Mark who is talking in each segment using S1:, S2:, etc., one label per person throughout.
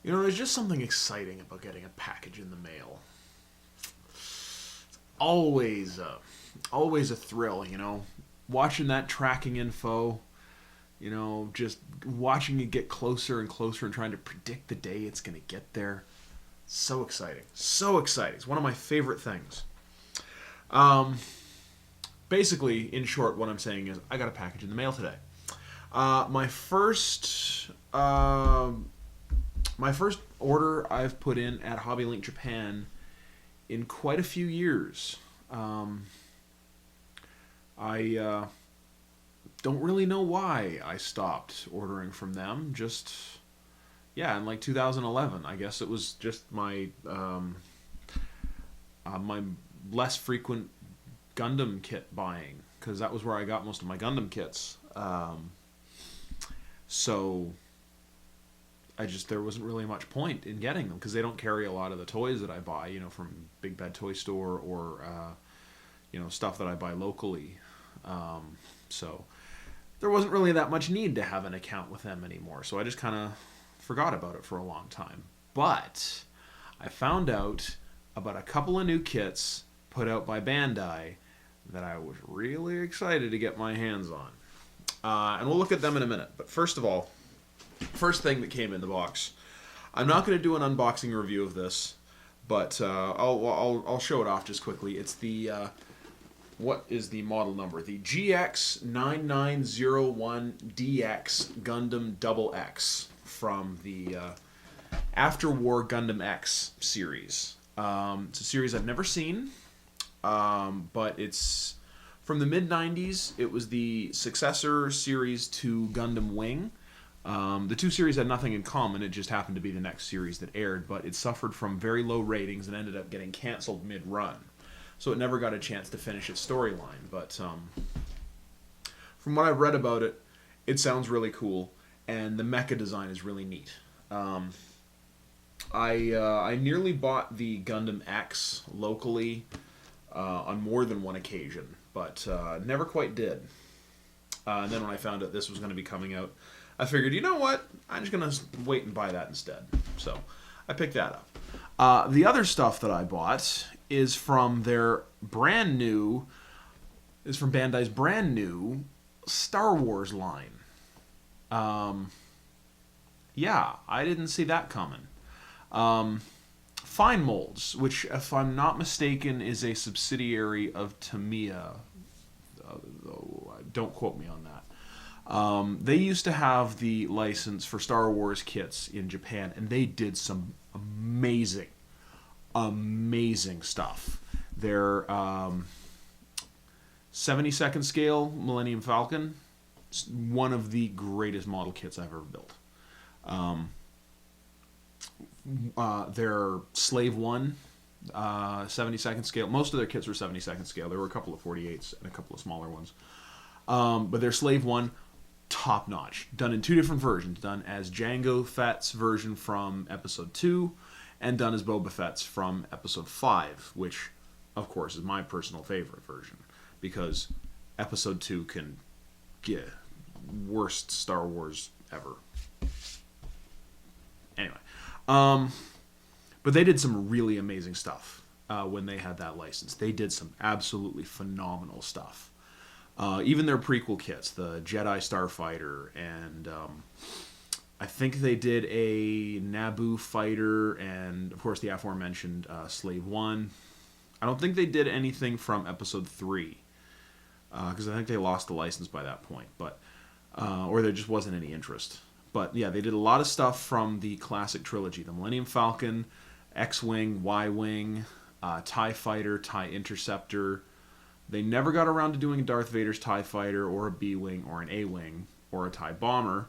S1: You know, there's just something exciting about getting a package in the mail. It's always a thrill, you know. Watching that tracking info, you know, just watching it get closer and closer and trying to predict the day it's going to get there. So exciting. So exciting. It's one of my favorite things. Basically, in short, what I'm saying is I got a package in the mail today. My first order I've put in at HobbyLink Japan in quite a few years. I don't really know why I stopped ordering from them. Just, yeah, in like 2011. I guess it was just my my less frequent Gundam kit buying, because that was where I got most of my Gundam kits. So there wasn't really much point in getting them because they don't carry a lot of the toys that I buy, you know, from Big Bad Toy Store or you know, stuff that I buy locally. So there wasn't really that much need to have an account with them anymore. So I just kind of forgot about it for a long time. But I found out about a couple of new kits put out by Bandai that I was really excited to get my hands on. And we'll look at them in a minute. But first of all, first thing that came in the box. I'm not going to do an unboxing review of this, but I'll show it off just quickly. It's the what is the model number? The GX9901DX Gundam Double X from the After War Gundam X series. It's a series I've never seen, but it's from the mid-90s. It was the successor series to Gundam Wing. The two series had nothing in common. It just happened to be the next series that aired, but it suffered from very low ratings and ended up getting canceled mid-run. So it never got a chance to finish its storyline. But from what I've read about it, it sounds really cool, and the mecha design is really neat. I nearly bought the Gundam X locally on more than one occasion, but never quite did. And then when I found out this was going to be coming out, I figured, you know what? I'm just going to wait and buy that instead. So I picked that up. The other stuff that I bought is from their Bandai's brand new Star Wars line. Yeah, I didn't see that coming. Fine Molds, which, if I'm not mistaken, is a subsidiary of Tamiya. Don't quote me on that. They used to have the license for Star Wars kits in Japan, and they did some amazing stuff. Their 72nd scale Millennium Falcon, one of the greatest model kits I've ever built. Their Slave 1, 72nd scale. Most of their kits were 72nd scale. There were a couple of 48s and a couple of smaller ones. But their Slave 1, top notch. Done in two different versions. Done as Jango Fett's version from Episode 2, and done as Boba Fett's from Episode 5, which, of course, is my personal favorite version, because Episode 2 can get worst Star Wars ever. Anyway. But they did some really amazing stuff when they had that license. They did some absolutely phenomenal stuff. Even their prequel kits, the Jedi Starfighter, and I think they did a Naboo fighter, and of course the aforementioned Slave 1. I don't think they did anything from Episode 3, because I think they lost the license by that point, but or there just wasn't any interest. But yeah, they did a lot of stuff from the classic trilogy: the Millennium Falcon, X-Wing, Y-Wing, TIE Fighter, TIE Interceptor. They never got around to doing Darth Vader's TIE Fighter, or a B-Wing, or an A-Wing, or a TIE Bomber,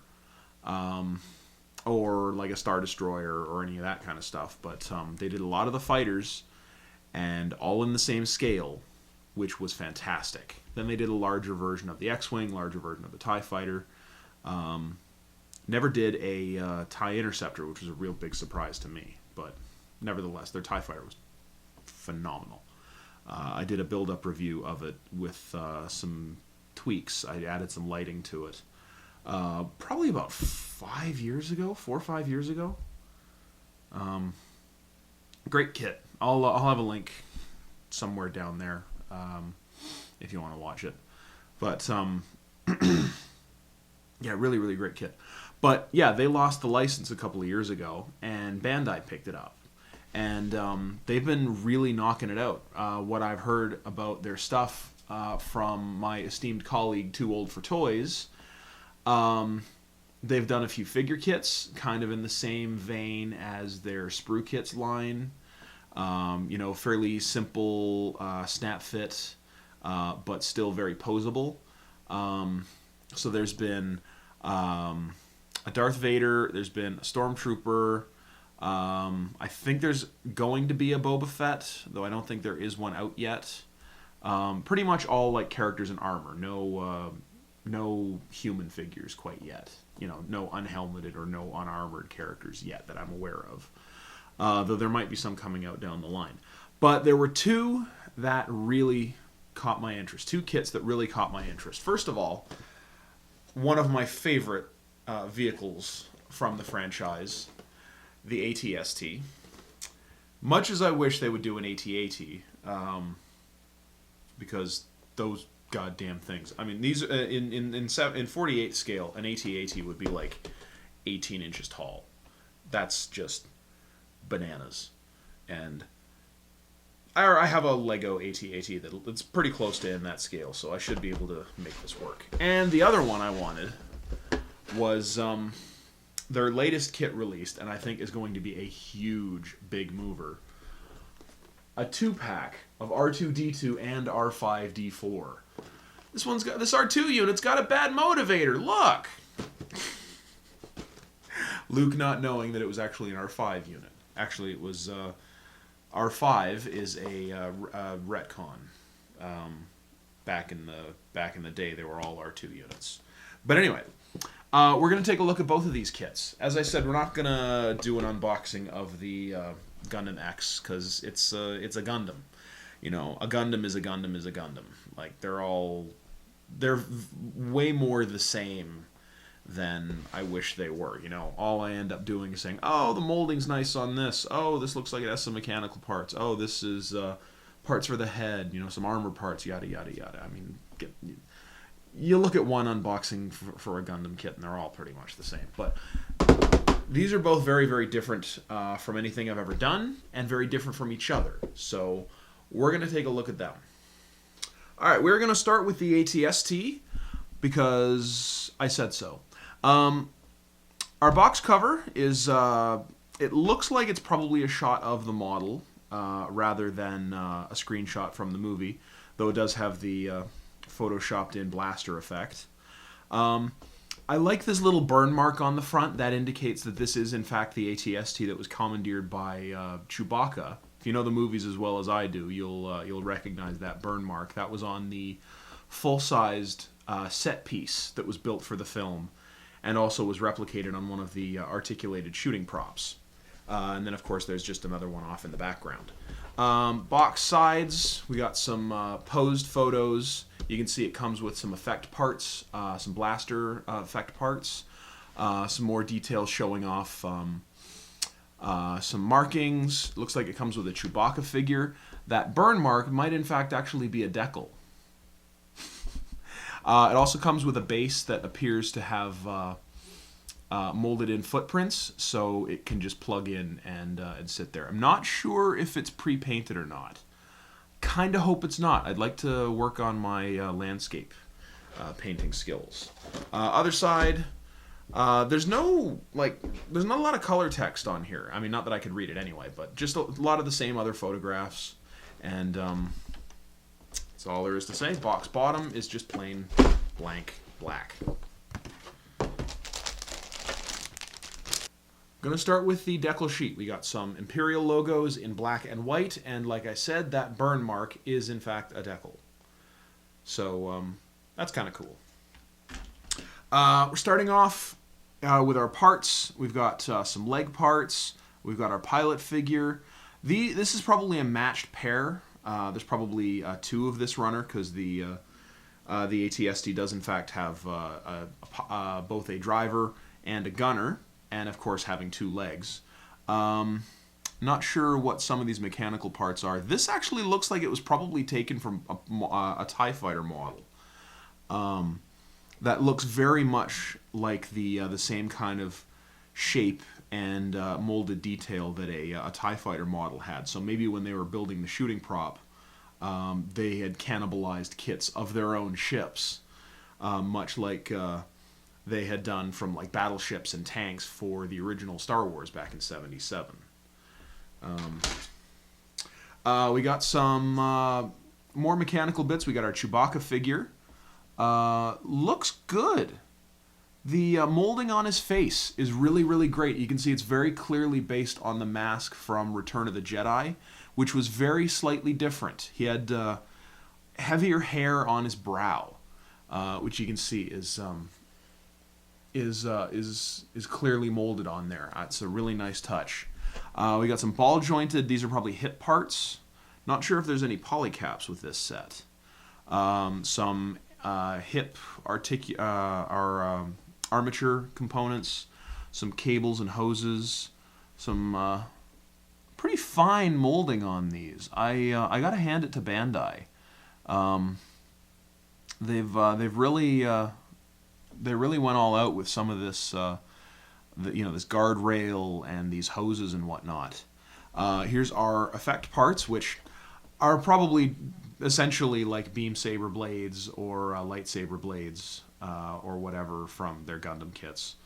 S1: or like a Star Destroyer, or any of that kind of stuff. But they did a lot of the fighters, and all in the same scale, which was fantastic. Then they did a larger version of the X-Wing, larger version of the TIE Fighter. Never did a TIE Interceptor, which was a real big surprise to me. But nevertheless, their TIE Fighter was phenomenal. I did a build-up review of it with some tweaks. I added some lighting to it. Probably about 4 or 5 years ago. Great kit. I'll have a link somewhere down there if you want to watch it. But yeah, really, really great kit. But yeah, they lost the license a couple of years ago, and Bandai picked it up. And they've been really knocking it out. What I've heard about their stuff from my esteemed colleague, Too Old for Toys, they've done a few figure kits, kind of in the same vein as their sprue kits line. Fairly simple snap fit, but still very posable. So there's been a Darth Vader, there's been a Stormtrooper. I think there's going to be a Boba Fett, though I don't think there is one out yet. Pretty much all like characters in armor. No human figures quite yet. No unhelmeted or no unarmored characters yet that I'm aware of. Though there might be some coming out down the line. But there were two that really caught my interest. Two kits that really caught my interest. First of all, one of my favorite vehicles from the franchise, the AT-ST. Much as I wish they would do an AT-AT, because those goddamn things. I mean, these in 48 scale, an AT-AT would be like 18 inches tall. That's just bananas. And I have a Lego AT-AT that's pretty close to in that scale, so I should be able to make this work. And the other one I wanted was their latest kit released, and I think is going to be a huge, big mover. A 2-pack of R2-D2 and R5-D4. This R2 unit's got a bad motivator. Look! Luke not knowing that it was actually an R5 unit. Actually, it was R5 is a retcon. Back in the day, they were all R2 units. But anyway, we're going to take a look at both of these kits. As I said, we're not going to do an unboxing of the Gundam X because it's a Gundam. A Gundam is a Gundam is a Gundam. Like they're way more the same than I wish they were. All I end up doing is saying, oh, the molding's nice on this. Oh, this looks like it has some mechanical parts. Oh, this is parts for the head, some armor parts, yada, yada, yada. I mean, you look at one unboxing for a Gundam kit, and they're all pretty much the same. But these are both very, very different from anything I've ever done, and very different from each other. So we're going to take a look at them. All right, we're going to start with the AT-ST, because I said so. Our box cover is, it looks like it's probably a shot of the model rather than a screenshot from the movie, though it does have the photoshopped in blaster effect. I like this little burn mark on the front. That indicates that this is in fact the AT-ST that was commandeered by Chewbacca. If you know the movies as well as I do, you'll recognize that burn mark. That was on the full-sized set piece that was built for the film, and also was replicated on one of the articulated shooting props. And then, of course, there's just another one off in the background. Box sides, we got some posed photos. You can see it comes with some effect parts, some blaster effect parts, some more details showing off some markings. Looks like it comes with a Chewbacca figure. That burn mark might, in fact, actually be a decal. It also comes with a base that appears to have molded in footprints, so it can just plug in and sit there. I'm not sure if it's pre-painted or not. Kind of hope it's not. I'd like to work on my landscape painting skills. Other side, there's not a lot of color text on here. I mean, not that I could read it anyway, but just a lot of the same other photographs, and that's all there is to say. Box bottom is just plain blank black. I'm going to start with the decal sheet. We got some Imperial logos in black and white, and like I said, that burn mark is in fact a decal. So that's kind of cool. We're starting off with our parts. We've got some leg parts. We've got our pilot figure. This is probably a matched pair. There's probably two of this runner because the AT-ST does in fact have both a driver and a gunner, and of course having two legs. Not sure what some of these mechanical parts are. This actually looks like it was probably taken from a TIE Fighter model. That looks very much like the same kind of shape and molded detail that a TIE Fighter model had. So maybe when they were building the shooting prop, they had cannibalized kits of their own ships, much like they had done from like battleships and tanks for the original Star Wars back in '77. We got some more mechanical bits. We got our Chewbacca figure. Looks good. The molding on his face is really, really great. You can see it's very clearly based on the mask from Return of the Jedi, which was very slightly different. He had heavier hair on his brow, which you can see is clearly molded on there. It's a really nice touch. We got some ball jointed. These are probably hip parts. Not sure if there's any polycaps with this set. Some hip armature components, some cables and hoses, some pretty fine molding on these. I gotta hand it to Bandai. They've really went all out with some of this. This guardrail and these hoses and whatnot. Here's our effect parts, which are probably essentially like beam saber blades or lightsaber blades or whatever from their Gundam kits.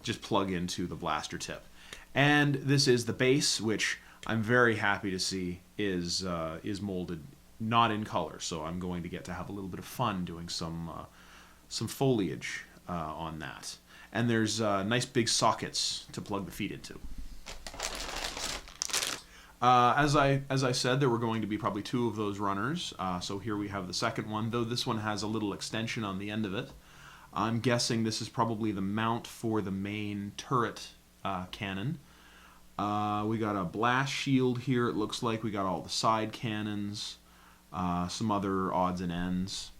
S1: Just plug into the blaster tip. And this is the base, which I'm very happy to see is molded not in color. So I'm going to get to have a little bit of fun doing some foliage on that. And there's nice big sockets to plug the feet into. As I said, there were going to be probably two of those runners. So here we have the second one, though this one has a little extension on the end of it. I'm guessing this is probably the mount for the main turret cannon. We got a blast shield here, it looks like. We got all the side cannons, some other odds and ends.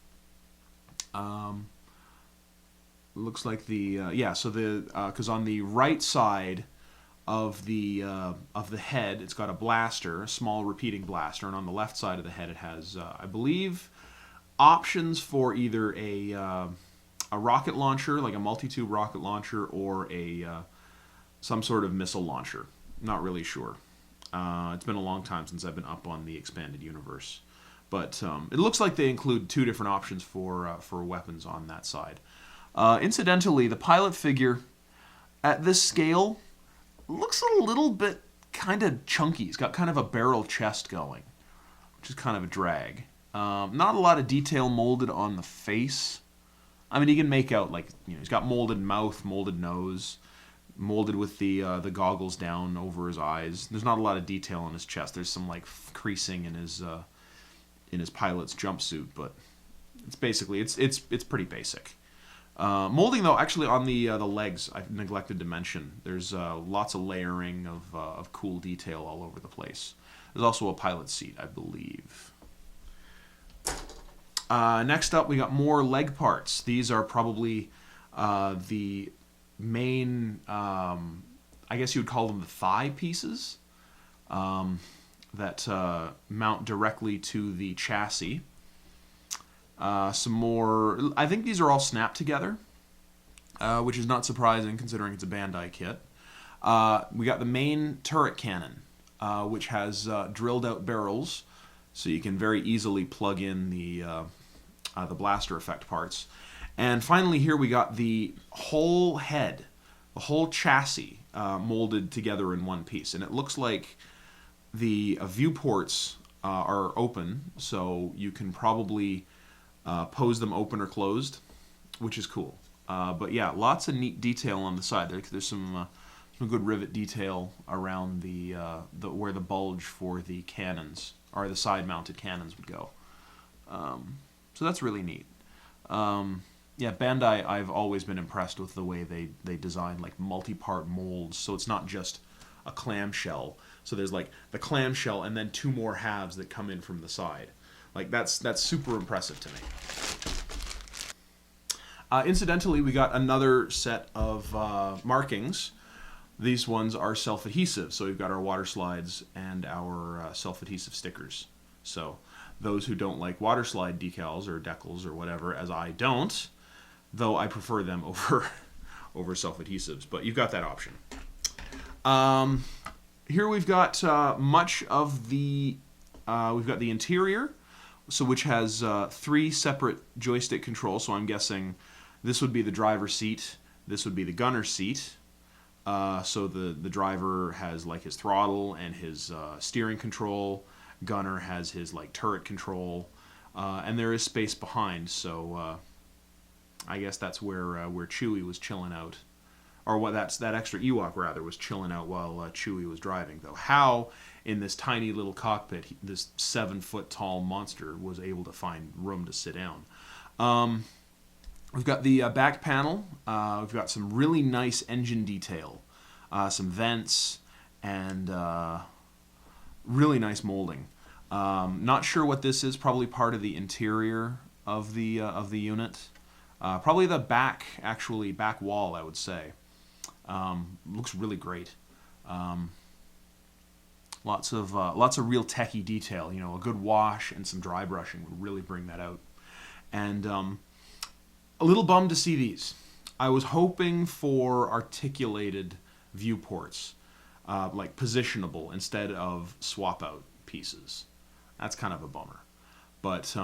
S1: Looks like because on the right side of the head, it's got a blaster, a small repeating blaster, and on the left side of the head, it has, I believe, options for either a rocket launcher, like a multi-tube rocket launcher, or some sort of missile launcher. Not really sure. It's been a long time since I've been up on the expanded universe, but it looks like they include two different options for weapons on that side. Incidentally, the pilot figure at this scale looks a little bit kind of chunky. He's got kind of a barrel chest going, which is kind of a drag. Not a lot of detail molded on the face. I mean, you can make out, like, he's got molded mouth, molded nose, molded with the goggles down over his eyes. There's not a lot of detail on his chest. There's some like creasing in his pilot's jumpsuit, but it's basically it's pretty basic. Molding, though, actually on the legs, I've neglected to mention. There's lots of layering of cool detail all over the place. There's also a pilot seat, I believe. Next up, we got more leg parts. These are probably the main, I guess you would call them the thigh pieces that mount directly to the chassis. Some more, I think these are all snapped together, which is not surprising considering it's a Bandai kit. We got the main turret cannon, which has drilled out barrels, so you can very easily plug in the blaster effect parts. And finally here we got the whole head, the whole chassis molded together in one piece. And it looks like the viewports are open, so you can probably pose them open or closed, which is cool. But yeah, lots of neat detail on the side. There's some good rivet detail around the where the bulge for the cannons, or the side-mounted cannons, would go. So that's really neat. Yeah, Bandai, I've always been impressed with the way they design like multi-part molds, so it's not just a clamshell. So there's like the clamshell and then two more halves that come in from the side. Like that's super impressive to me. Incidentally, we got another set of markings. These ones are self-adhesive, so we've got our water slides and our self-adhesive stickers. So those who don't like water slide decals or decals or whatever, as I don't, though I prefer them over self-adhesives, but you've got that option. Here we've got much of the we've got the interior, so which has 3 separate joystick controls. So I'm guessing this would be the driver's seat, this would be the gunner's seat. So the driver has like his throttle and his steering control. Gunner has his like turret control, and there is space behind. So I guess that's where Chewie was chilling out, or what that extra Ewok rather was chilling out while Chewie was driving. Though how in this tiny little cockpit this 7-foot tall monster was able to find room to sit down. We've got the back panel. We've got some really nice engine detail, some vents, and really nice molding. Not sure what this is. Probably part of the interior of the unit. Probably the back wall, I would say. Looks really great. Lots of real techie detail. You know, a good wash and some dry brushing would really bring that out. And a little bummed to see these. I was hoping for articulated viewports, like positionable instead of swap out pieces. That's kind of a bummer. But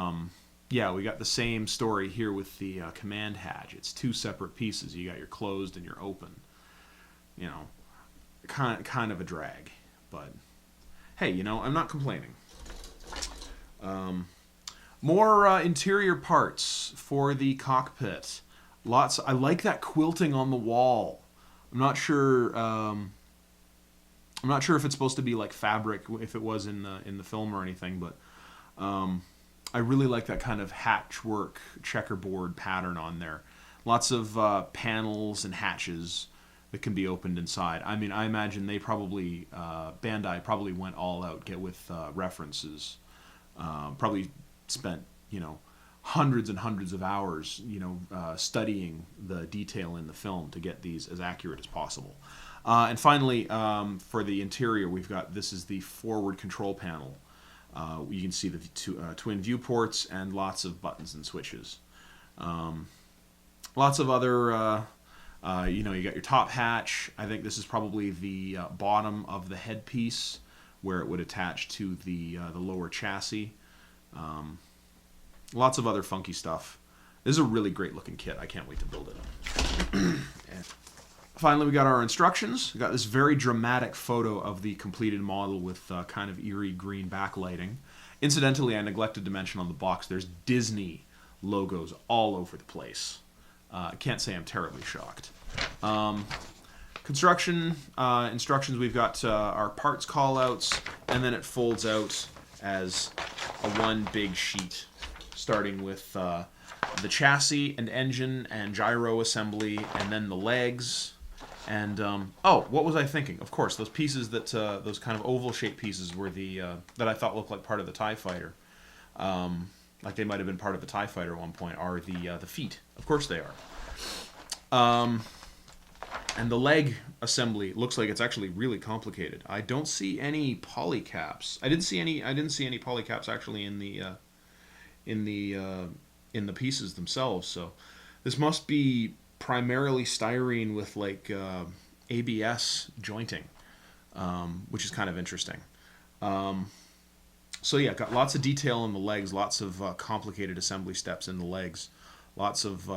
S1: yeah, we got the same story here with the command hatch. It's 2 separate pieces. You got your closed and your open. You know, kind of a drag. But hey, you know, I'm not complaining. More interior parts for the cockpit. Lots. I like that quilting on the wall. I'm not sure if it's supposed to be like fabric, if it was in the film or anything, but I really like that kind of hatchwork checkerboard pattern on there. Lots of panels and hatches that can be opened inside. I mean, I imagine they probably Bandai probably went all out with references. Probably spent, you know, hundreds and hundreds of hours, you know, studying the detail in the film to get these as accurate as possible. And finally, for the interior, we've got, this is the forward control panel. You can see the twin viewports and lots of buttons and switches. Lots of other, you know, you got your top hatch. I think this is probably the bottom of the headpiece where it would attach to the lower chassis. Lots of other funky stuff. This is a really great looking kit. I can't wait to build it. And finally, we got our instructions. We got this very dramatic photo of the completed model with kind of eerie green backlighting. Incidentally, I neglected to mention on the box, there's Disney logos all over the place. I can't say I'm terribly shocked. Construction instructions, we've got our parts callouts, and then it folds out as a one big sheet, starting with the chassis and engine and gyro assembly, and then the legs. And oh, what was I thinking? Of course, those pieces that those kind of oval-shaped pieces were the that I thought looked like part of the TIE fighter, like they might have been part of the TIE fighter at one point. Are the feet? Of course they are. And the leg assembly looks like it's actually really complicated. I don't see any polycaps. I didn't see any polycaps actually in the pieces themselves. So this must be primarily styrene with like ABS jointing, which is kind of interesting. So yeah, got lots of detail in the legs, lots of complicated assembly steps in the legs, lots of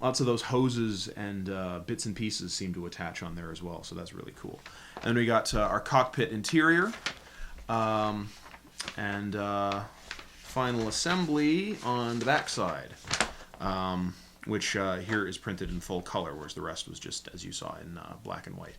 S1: those hoses and bits and pieces seem to attach on there as well, so that's really cool. And we got our cockpit interior, and final assembly on the back side, which here is printed in full color, whereas the rest was just, as you saw, in black and white.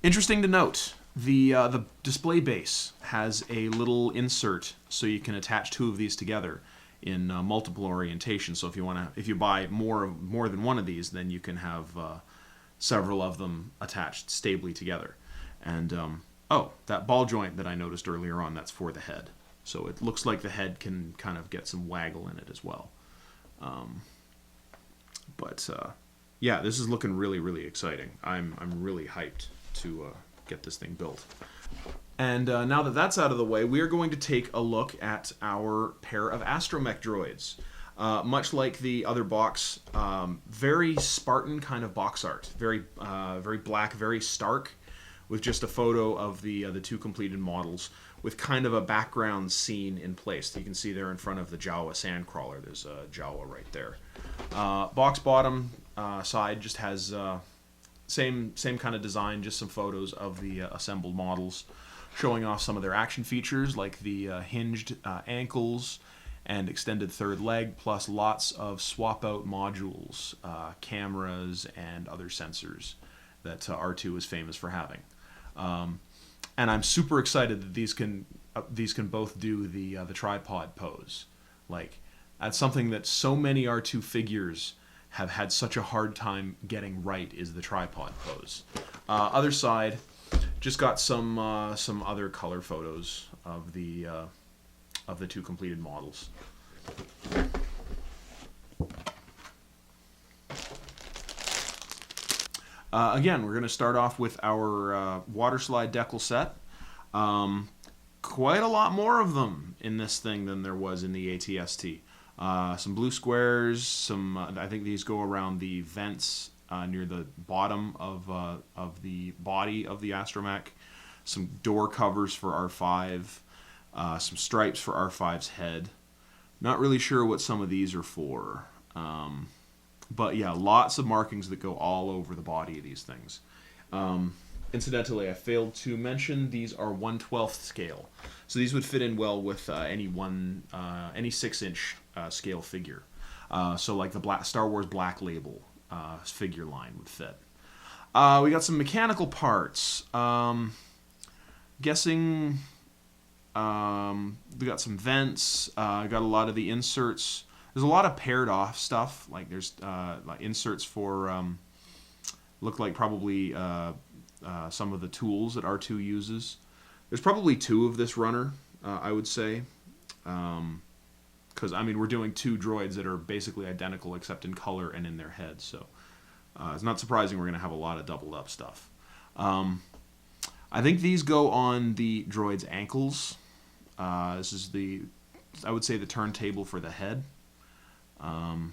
S1: Interesting to note, the display base has a little insert so you can attach 2 of these together in multiple orientations. So if you buy more than one of these, then you can have several of them attached stably together. And oh, that ball joint that I noticed earlier on, that's for the head. So it looks like the head can kind of get some waggle in it as well. But yeah, this is looking really, really exciting. I'm really hyped to get this thing built. And now that that's out of the way, we are going to take a look at our pair of astromech droids. Much like the other box, very Spartan kind of box art, very black, very stark, with just a photo of the two completed models, with kind of a background scene in place. You can see there in front of the Jawa sandcrawler. There's a Jawa right there. Box bottom side just has same kind of design, just some photos of the assembled models, showing off some of their action features like the hinged ankles and extended third leg, plus lots of swap-out modules, cameras, and other sensors that R2 is famous for having. And I'm super excited that these can both do the tripod pose. Like, that's something that so many R2 figures have had such a hard time getting right, is the tripod pose. Other side, just got some other color photos of the two completed models. Again, we're going to start off with our water slide decal set. Quite a lot more of them in this thing than there was in the ATST. Some blue squares, some I think these go around the vents near the bottom of the body of the astromech. Some door covers for R5, some stripes for R5's head. Not really sure what some of these are for. But yeah, lots of markings that go all over the body of these things. Incidentally, I failed to mention these are 1/12 scale, so these would fit in well with any 6-inch scale figure. So like the Star Wars Black Label figure line would fit. We got some mechanical parts. Guessing we got some vents. Got a lot of the inserts. There's a lot of paired off stuff. Like there's like inserts for look like probably some of the tools that R2 uses. There's probably 2 of this runner, I would say, because I mean we're doing 2 droids that are basically identical except in color and in their heads. So it's not surprising we're going to have a lot of doubled up stuff. I think these go on the droid's ankles. This is I would say the turntable for the head. It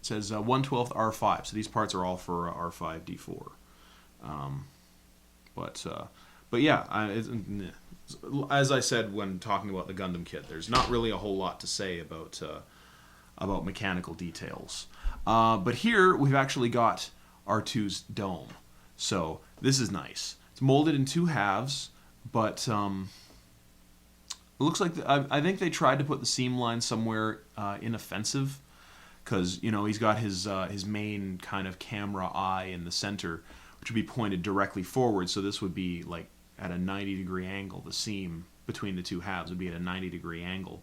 S1: says 1/12 R5, so these parts are all for R5-D4. But yeah, as I said when talking about the Gundam kit, there's not really a whole lot to say about mechanical details. But here we've actually got R2's dome, so this is nice. It's molded in 2 halves, but it looks like I think they tried to put the seam line somewhere inoffensive, because he's got his main kind of camera eye in the center, which would be pointed directly forward. So this would be like at a 90-degree angle. The seam between the 2 halves would be at a 90-degree angle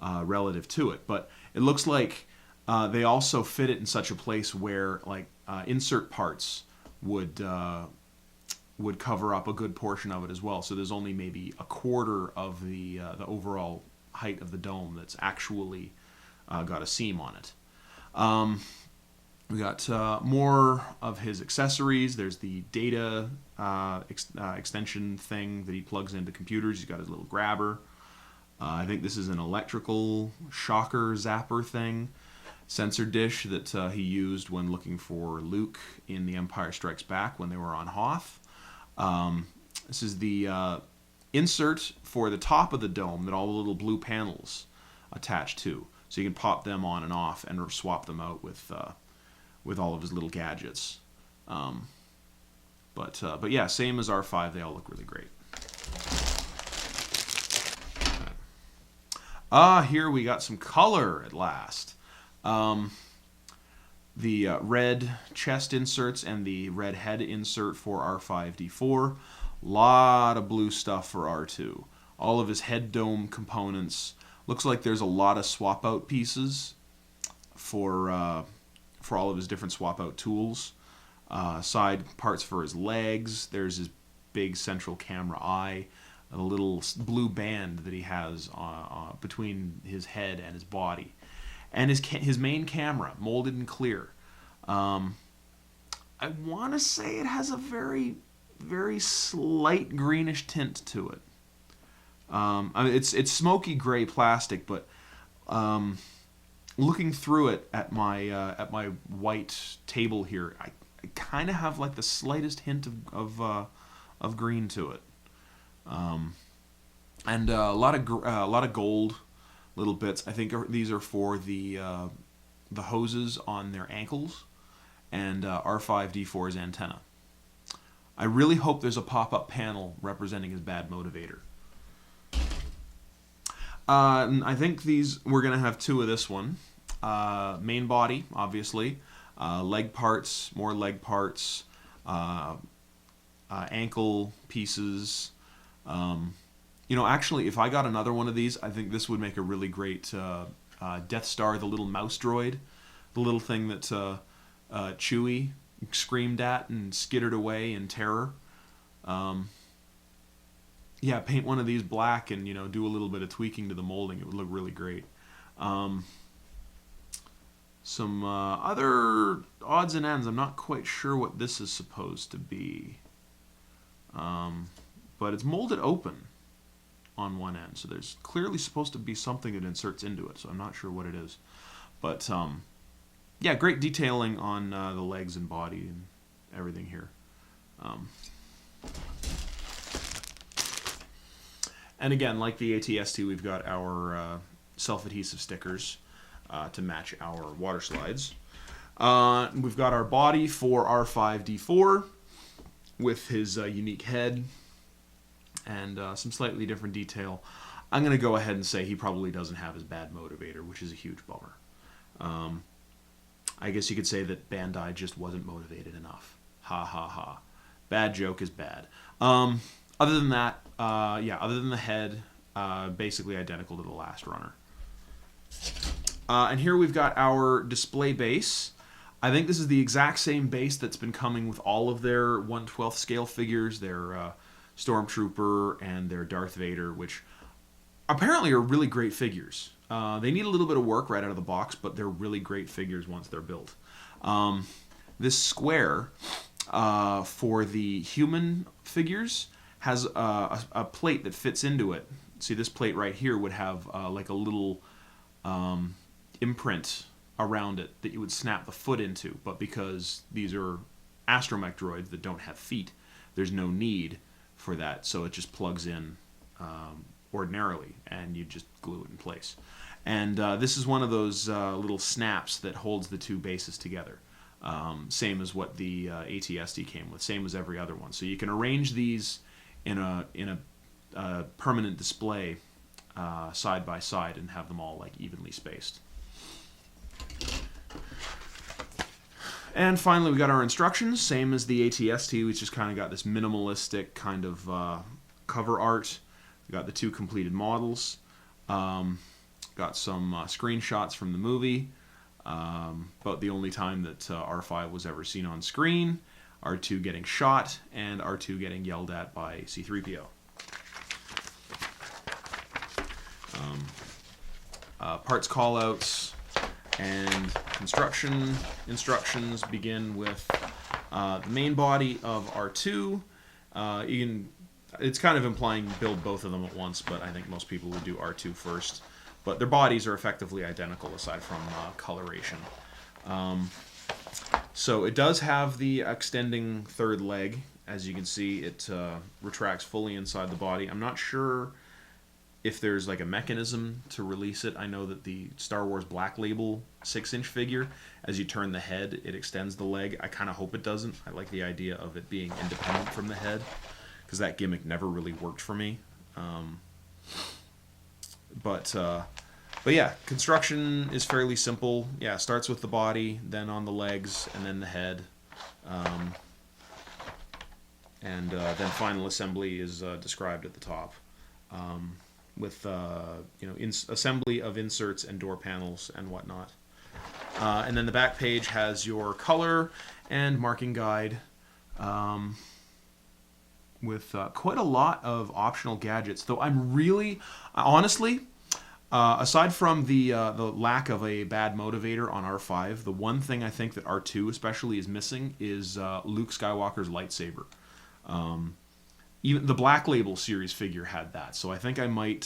S1: relative to it. But it looks like they also fit it in such a place where like insert parts would cover up a good portion of it as well. So there's only maybe a quarter of the overall height of the dome that's actually got a seam on it. We got more of his accessories. There's the data extension thing that he plugs into computers. He's got his little grabber. I think this is an electrical shocker zapper thing. Sensor dish that he used when looking for Luke in The Empire Strikes Back when they were on Hoth. This is the insert for the top of the dome that all the little blue panels attach to. So you can pop them on and off and swap them out with all of his little gadgets. But yeah, same as R5, they all look really great. Here we got some color at last. The red chest inserts and the red head insert for R5-D4. Lot of blue stuff for R2. All of his head dome components. Looks like there's a lot of swap out pieces for all of his different swap out tools. Side parts for his legs. There's his big central camera eye. A little blue band that he has between his head and his body. And his main camera, molded in clear. I want to say it has a very, very slight greenish tint to it. I mean, it's smoky gray plastic, but looking through it at my white table here, I kind of have like the slightest hint of green to it, and a lot of gold little bits. I think these are for the hoses on their ankles and R5-D4's antenna. I really hope there's a pop-up panel representing his bad motivator. I think we're going to have two of this one. Main body, obviously. Leg parts, more leg parts. Ankle pieces. Actually, if I got another one of these, I think this would make a really great Death Star, the little mouse droid. The little thing that Chewie screamed at and skittered away in terror. Yeah, paint one of these black and do a little bit of tweaking to the molding. It would look really great. Some other odds and ends. I'm not quite sure what this is supposed to be, but it's molded open on one end, so there's clearly supposed to be something that inserts into it. So I'm not sure what it is, but yeah, great detailing on the legs and body and everything here. And again, like the AT-ST, we've got our self-adhesive stickers to match our water slides. We've got our body for R5-D4 with his unique head and some slightly different detail. I'm going to go ahead and say he probably doesn't have his bad motivator, which is a huge bummer. I guess you could say that Bandai just wasn't motivated enough. Ha ha ha. Bad joke is bad. Other than that, other than the head, basically identical to the last runner. And here we've got our display base. I think this is the exact same base that's been coming with all of their 1/12 scale figures, their Stormtrooper and their Darth Vader, which apparently are really great figures. They need a little bit of work right out of the box, but they're really great figures once they're built. This square for the human figures has a plate that fits into it. See, this plate right here would have like a little imprint around it that you would snap the foot into, but because these are astromech droids that don't have feet, there's no need for that, so it just plugs in ordinarily, and you just glue it in place. And this is one of those little snaps that holds the two bases together. Same as what the AT-ST came with, same as every other one. So you can arrange these in a permanent display side by side and have them all like evenly spaced. And finally, we got our instructions, same as the AT-ST, which just kind of got this minimalistic kind of cover art. We got the two completed models. Got some screenshots from the movie. About the only time that R5 was ever seen on screen. R2 getting shot, and R2 getting yelled at by C-3PO. Parts callouts and construction instructions begin with the main body of R2. It's kind of implying build both of them at once, but I think most people would do R2 first. But their bodies are effectively identical aside from coloration. So it does have the extending third leg. As you can see, it retracts fully inside the body. I'm not sure if there's like a mechanism to release it. I know that the Star Wars Black Label 6-inch figure, as you turn the head, it extends the leg. I kind of hope it doesn't. I like the idea of it being independent from the head, because that gimmick never really worked for me. But yeah, construction is fairly simple. Yeah, starts with the body, then on the legs, and then the head. And then final assembly is described at the top. With assembly of inserts and door panels and whatnot. And then the back page has your color and marking guide with quite a lot of optional gadgets. Though honestly, Aside from the lack of a bad motivator on R5, the one thing I think that R2 especially is missing is Luke Skywalker's lightsaber. Even the Black Label series figure had that, so I think I might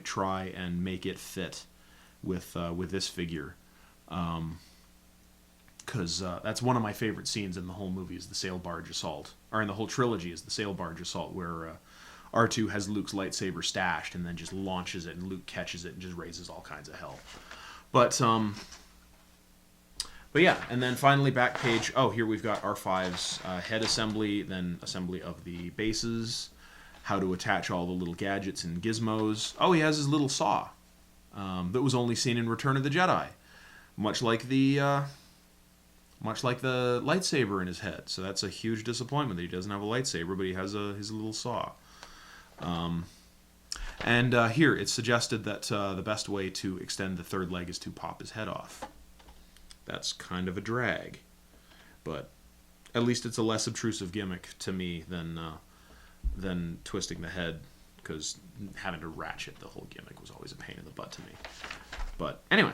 S1: try and make it fit with this figure, because that's one of my favorite scenes in the whole movie is the sail barge assault, or in the whole trilogy is the sail barge assault, where R2 has Luke's lightsaber stashed and then just launches it, and Luke catches it and just raises all kinds of hell. But yeah, and then finally back page. Oh, here we've got R5's head assembly, then assembly of the bases, how to attach all the little gadgets and gizmos. Oh, he has his little saw that was only seen in Return of the Jedi, much like the lightsaber in his head. So that's a huge disappointment that he doesn't have a lightsaber, but he has his little saw. And here it's suggested that the best way to extend the third leg is to pop his head off. That's kind of a drag, but at least it's a less obtrusive gimmick to me than twisting the head, because having to ratchet the whole gimmick was always a pain in the butt to me. But anyway,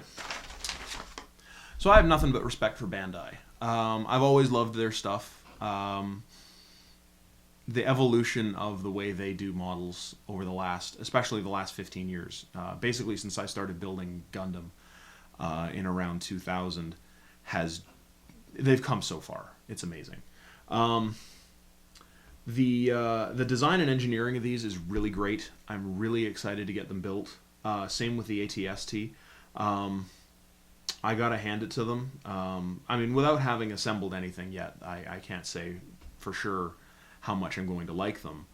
S1: so I have nothing but respect for Bandai. I've always loved their stuff. The evolution of the way they do models over especially the last 15 years, basically since I started building Gundam in around 2000, they've come so far. It's amazing. The design and engineering of these is really great. I'm really excited to get them built. Same with the AT-ST. I gotta hand it to them. I mean, without having assembled anything yet, I can't say for sure how much I'm going to like them,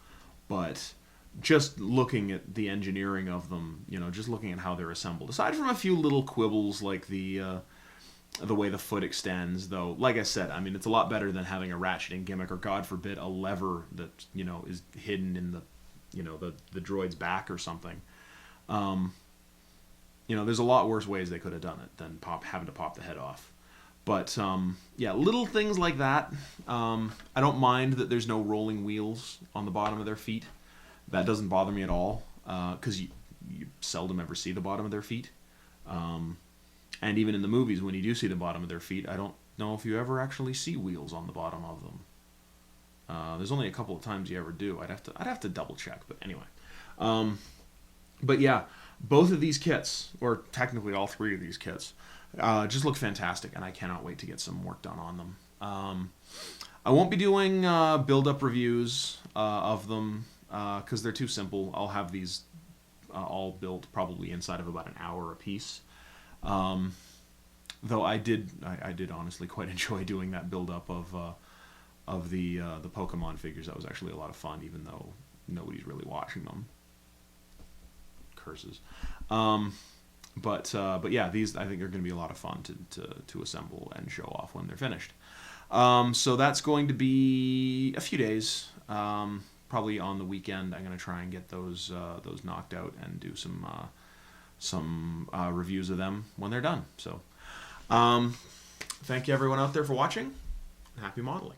S1: but just looking at the engineering of them, just looking at how they're assembled, aside from a few little quibbles like the way the foot extends, though, like I said, I mean, it's a lot better than having a ratcheting gimmick, or God forbid, a lever that, is hidden in the droid's back or something. There's a lot worse ways they could have done it than having to pop the head off. But, yeah, little things like that. I don't mind that there's no rolling wheels on the bottom of their feet. That doesn't bother me at all, because you seldom ever see the bottom of their feet. And even in the movies, when you do see the bottom of their feet, I don't know if you ever actually see wheels on the bottom of them. There's only a couple of times you ever do. I'd have to double check, but anyway. But yeah, both of these kits, or technically all three of these kits, just look fantastic, and I cannot wait to get some work done on them. I won't be doing build-up reviews of them because they're too simple. I'll have these all built probably inside of about an hour a piece. Though I did honestly quite enjoy doing that build-up of the Pokemon figures. That was actually a lot of fun, even though nobody's really watching them. Curses. But yeah, these I think are going to be a lot of fun to assemble and show off when they're finished. So that's going to be a few days. Probably on the weekend, I'm going to try and get those knocked out and do some reviews of them when they're done. So, thank you everyone out there for watching. Happy modeling.